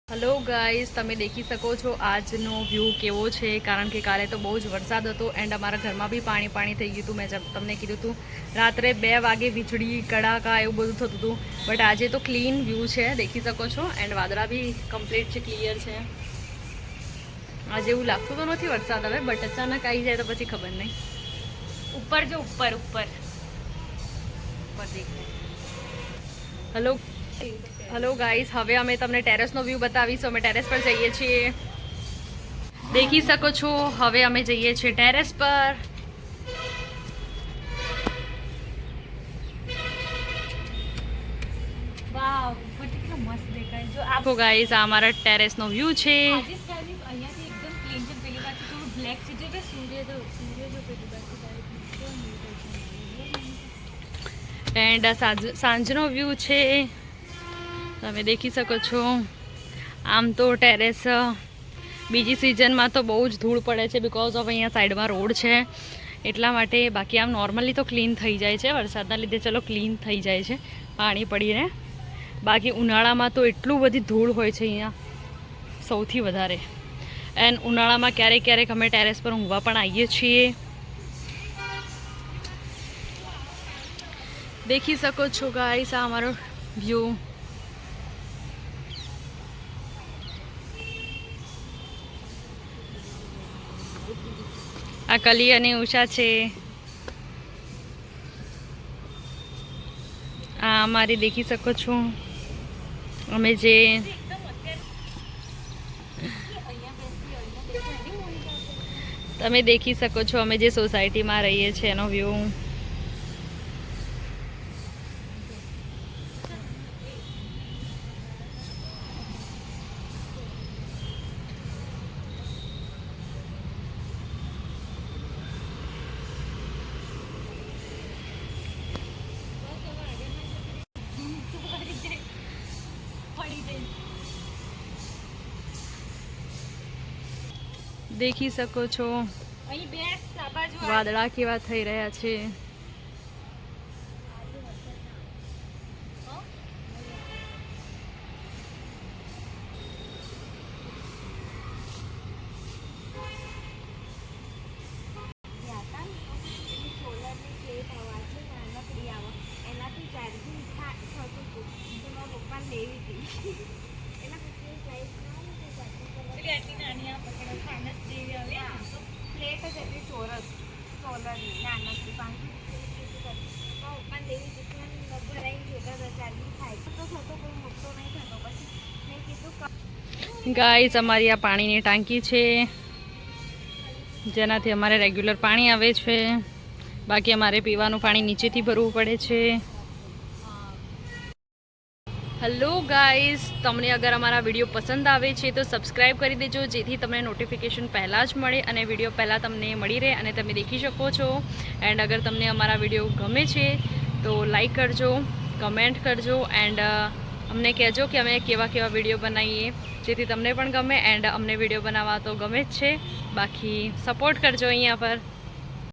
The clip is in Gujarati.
हेलो गाइस, તમે દેખી શકો છો આજનો વ્યૂ કેવો છે કારણ કે કાલે તો બહુ જ વરસાદ હતો એન્ડ અમારા ઘરમાં બી પાણી થઈ ગયું હતું। મેં તમને કીધું હતું રાત્રે 2 વાગે વીજળી કડાકા એવું બધું થતું હતું, બટ આજે તો ક્લીન વ્યૂ છે, દેખી શકો છો। એન્ડ વાદળા બી કમ્પ્લીટ છે, ક્લિયર છે। આજે એવું લાગતું તો નથી વરસાદ આવે, બટ અચાનક આવી જાય તો પછી ખબર નહીં। ઉપર જો ઉપર ઉપર ઉપર દેખાય। હેલો हेलो गाइस, હવે અમે તમને ટેરેસનો વ્યૂ બતાવીશું। અમે ટેરેસ પર જઈએ છીએ, દેખી શકો છો। હવે અમે જઈએ છીએ ટેરેસ પર। વાવ, કેટલો મસ્ત દેખાય જો આપો ગાइस। આ અમારા ટેરેસનો વ્યૂ છે। અહીંયાથી એકદમ ક્લીન છે, પેલી બાજુ થોડું બ્લેક છે જે સૂર્ય જો પેલી બાજુ એન્ડ સાંજનો વ્યૂ છે, તમે દેખી શકો છો। આમ તો ટેરેસ બીજી સિઝનમાં તો બહુ જ ધૂળ પડે છે, બિકોઝ ઓફ અહીંયા સાઈડમાં રોડ છે એટલા માટે। બાકી આમ નોર્મલી તો ક્લીન થઈ જાય છે, વરસાદના લીધે ચલો ક્લીન થઈ જાય છે પાણી પડીને। બાકી ઉનાળામાં તો એટલું બધી ધૂળ હોય છે અહીંયા, સૌથી વધારે। એન્ડ ઉનાળામાં ક્યારેક અમે ટેરેસ પર ઊંઘવા પણ આવીએ છીએ, દેખી શકો છો ગાઈસ। આ અમારો વ્યૂ। આ કલી અને ઉષા છે, આ અમારી દેખી શકો છો અમે જે તમે દેખી શકો છો અમે જે સોસાયટીમાં રહીએ છીએ એનો વ્યૂ। દેખી શકો છો વાદળા કેવા થઈ રહ્યા છે। ગાઈસ, અમારી આ પાણીની ટાંકી છે જેનાથી અમારે રેગ્યુલર પાણી આવે છે। બાકી અમારે પીવાનું પાણી નીચેથી ભરવું પડે છે। હેલો ગાઈસ, તમને અગર અમારા વિડીયો પસંદ આવે છે તો સબસ્ક્રાઈબ કરી દેજો, જેથી તમને નોટિફિકેશન પહેલાં જ મળે અને વિડીયો પહેલાં તમને મળી રહે અને તમે દેખી શકો છો। એન્ડ અગર તમને અમારા વિડીયો ગમે છે તો લાઈક કરજો, કમેન્ટ કરજો એન્ડ અમને કહેજો કે અમે કેવા વિડીયો બનાવીએ જેથી તમને પણ ગમે। એન્ડ અમને વિડીયો બનાવવા તો ગમે જ છે, બાકી સપોર્ટ કરજો અહીંયા પર।